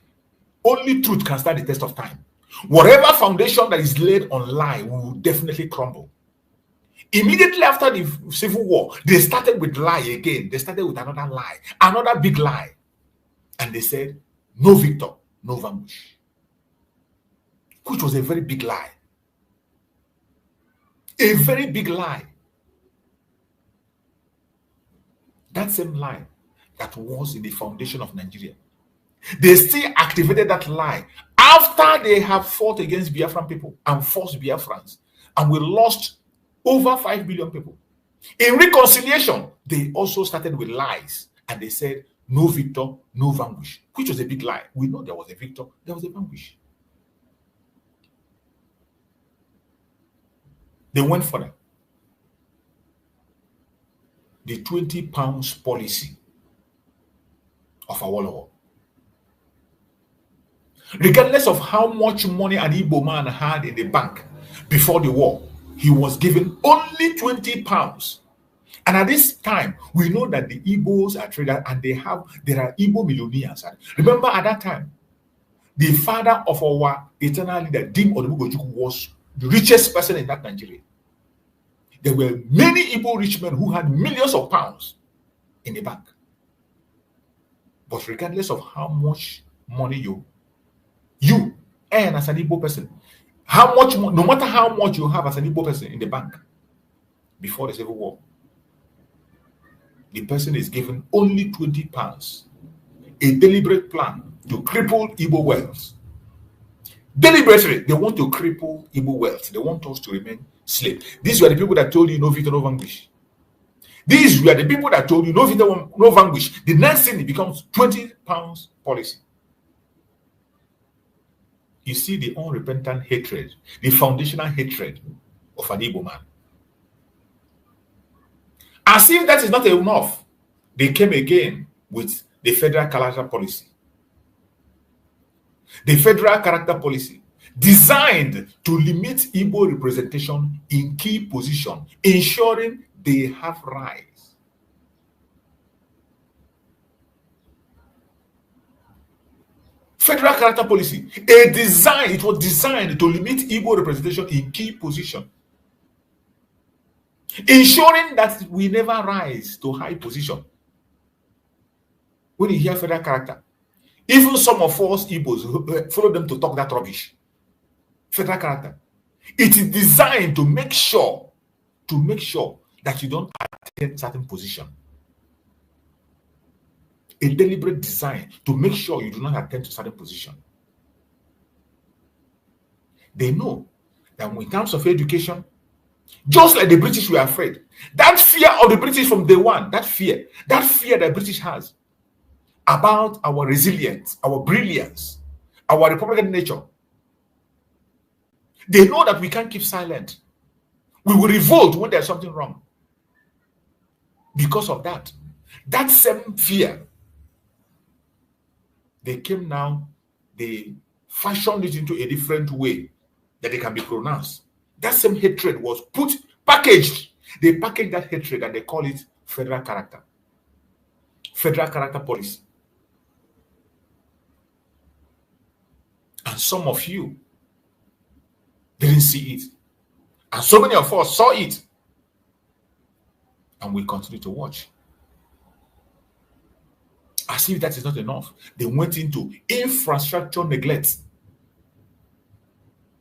Only truth can stand the test of time. Whatever foundation that is laid on lie will definitely crumble. Immediately after the Civil War, they started with lie again. They started with another lie, another big lie. And they said, no victor, no vanquish. Which was a very big lie. A very big lie. That same lie that was in the foundation of Nigeria. They still activated that lie after they have fought against Biafran people and forced Biafrans. And we lost over 5 billion people. In reconciliation, they also started with lies. And they said, no victor, no vanquish. Which was a big lie. We know there was a victor, there was a vanquish. They went further. The 20 pounds policy of Awolowo. Regardless of how much money an Igbo man had in the bank before the war, he was given only 20 pounds. And at this time, we know that the Igbos are traders and there are Igbo millionaires. Remember at that time, the father of our eternal leader, Dim Odubugojuku, was the richest person in that Nigeria. There were many Igbo rich men who had millions of pounds in the bank. But regardless of how much money you earn as an Igbo person, no matter how much you have as an Igbo person in the bank before the Civil War, the person is given only 20 pounds. A deliberate plan to cripple Igbo wealth. Deliberately, they want to cripple Igbo wealth. They want us to remain slaves. These were the people that told you no victor, no vanquish. These were the people that told you no victor, no vanquish. The next thing, it becomes 20 pounds policy. You see the unrepentant hatred, the foundational hatred of an Igbo man. As if that is not enough, they came again with the federal character policy. The federal character policy designed to limit Igbo representation in key positions, ensuring they have rights. Federal character policy, it was designed to limit Igbo representation in key positions, ensuring that we never rise to high position. When you hear federal character, even some of us Igbos follow them to talk that rubbish. Federal character. It is designed to make sure that you don't attain certain position. A deliberate design to make sure you do not attain to certain position. They know that in terms of education, just like the British were afraid, that fear of the British from day one, that fear that British has about our resilience, our brilliance, our Republican nature. They know that we can't keep silent. We will revolt when there's something wrong. Because of that same fear, they came now, they fashioned it into a different way that they can be pronounced. That same hatred was packaged. They packaged that hatred and they call it federal character policy. And some of you didn't see it. And so many of us saw it. And we continue to watch. As if that is not enough, they went into infrastructure neglect.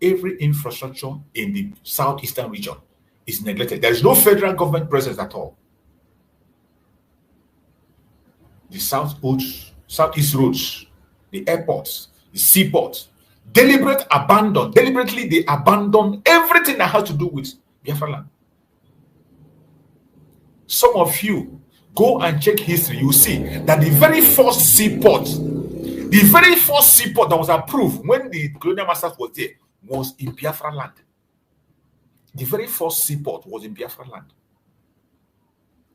Every infrastructure in the southeastern region is neglected. There is no federal government presence at all. The southeast roads, the airports, the seaports, deliberately they abandon everything that has to do with Biafra land. Some of you go and check history, you see that the very first seaport that was approved when the colonial masters was there was in Biafra land. The very first seaport was in Biafra land.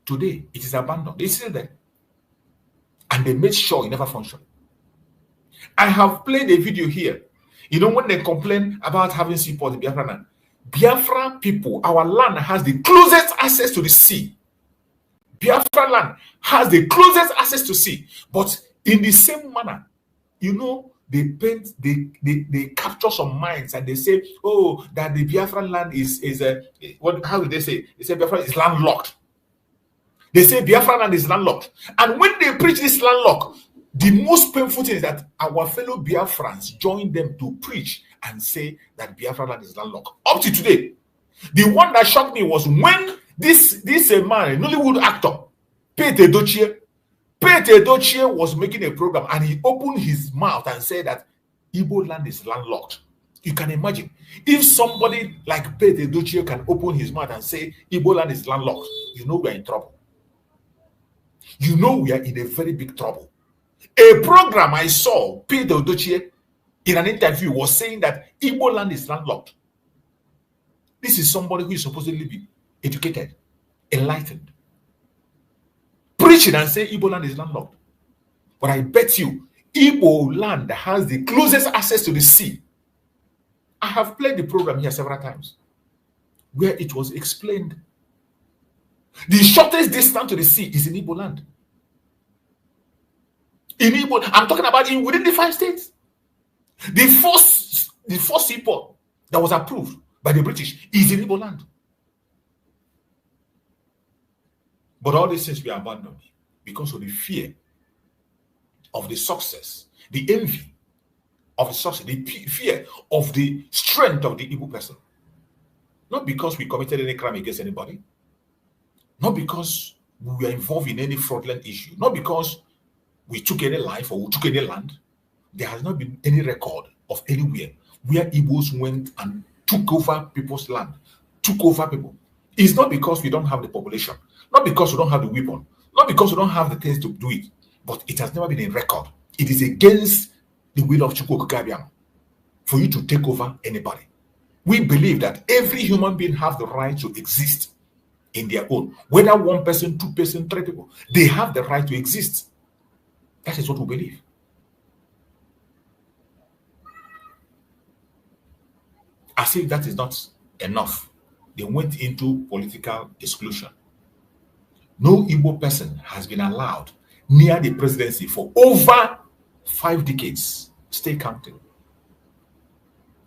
Today, it is abandoned. It's still there. And they made sure it never functioned. I have played a video here. You know, when they complain about having seaport in Biafra land, Biafra people, our land has the closest access to the sea. Biafra land has the closest access to sea. But in the same manner, you know, they capture some minds and they say, oh, that the Biafra land how do they say? They say Biafra is landlocked. They say Biafra land is landlocked. And when they preach this landlocked, the most painful thing is that our fellow Biafrans join them to preach and say that Biafra land is landlocked. Up to today, the one that shocked me was when this man, a Nollywood actor, Pete Edochie was making a program and he opened his mouth and said that Igbo land is landlocked. You can imagine if somebody like Pete Edochie can open his mouth and say Igbo land is landlocked, you know we are in trouble. You know we are in a very big trouble. A program I saw, Pete Edochie, in an interview was saying that Igbo land is landlocked. This is somebody who is supposedly be educated, enlightened, preaching and say Igbo land is landlocked. But I bet you, Igbo land has the closest access to the sea. I have played the program here several times, where it was explained. The shortest distance to the sea is in Igbo land. In Igbo, I'm talking about within the 5 states. The first seaport that was approved by the British is in Igbo land. But all these things were abandoned because of the fear of the success, the envy of the success, the fear of the strength of the Igbo person. Not because we committed any crime against anybody, not because we were involved in any fraudulent issue, not because we took any life or we took any land. There has not been any record of anywhere where Igbos went and took over people's land, took over people. It's not because we don't have the population, not because we don't have the weapon, not because we don't have the things to do it, but it has never been a record. It is against the will of Chukwu Okike for you to take over anybody. We believe that every human being has the right to exist in their own. Whether one person, 2 person, 3 people, they have the right to exist. That is what we believe. As if that is not enough, they went into political exclusion. No Igbo person has been allowed near the presidency for over 5 decades. Stay counting.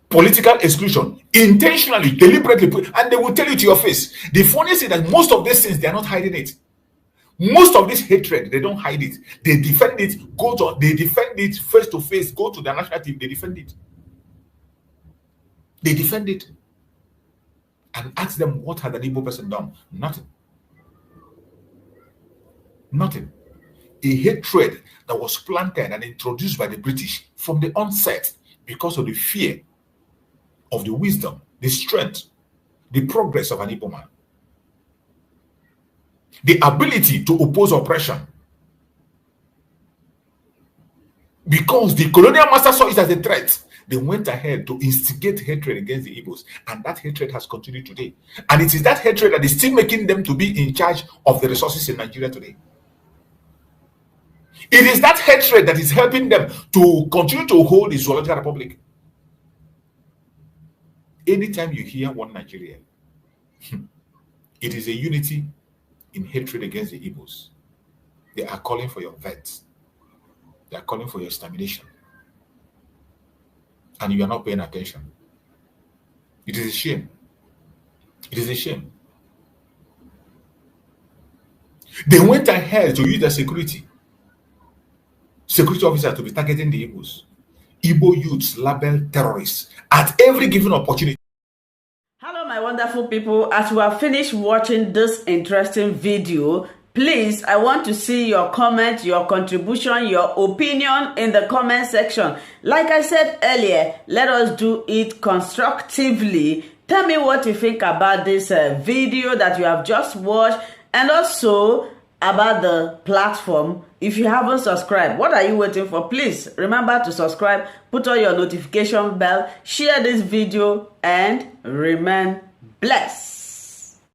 Political exclusion, intentionally, deliberately, and they will tell you to your face. The funniest thing is that most of these things, they are not hiding it. Most of this hatred, they don't hide it. They defend it, they defend it face to face, go to the national TV, they defend it. They defend it. And ask them, what had an Igbo person done? Nothing. Nothing. A hatred that was planted and introduced by the British from the onset because of the fear of the wisdom, the strength, the progress of an Igbo man. The ability to oppose oppression. Because the colonial master saw it as a threat, they went ahead to instigate hatred against the Igbos, and that hatred has continued today. And it is that hatred that is still making them to be in charge of the resources in Nigeria today. It is that hatred that is helping them to continue to hold the Zoological Republic. Anytime you hear one Nigeria, it is a unity in hatred against the Igbos. They are calling for your vets. They are calling for your extermination. And you are not paying attention. It is a shame. It is a shame. They went ahead to use their security officers to be targeting the Igbos. Igbo youths labeled terrorists at every given opportunity. Hello, my wonderful people. As we have finished watching this interesting video, please, I want to see your comment, your contribution, your opinion in the comment section. Like I said earlier, let us do it constructively. Tell me what you think about this video that you have just watched, and also about the platform. If you haven't subscribed, what are you waiting for? Please remember to subscribe, put on your notification bell, share this video, and remain blessed.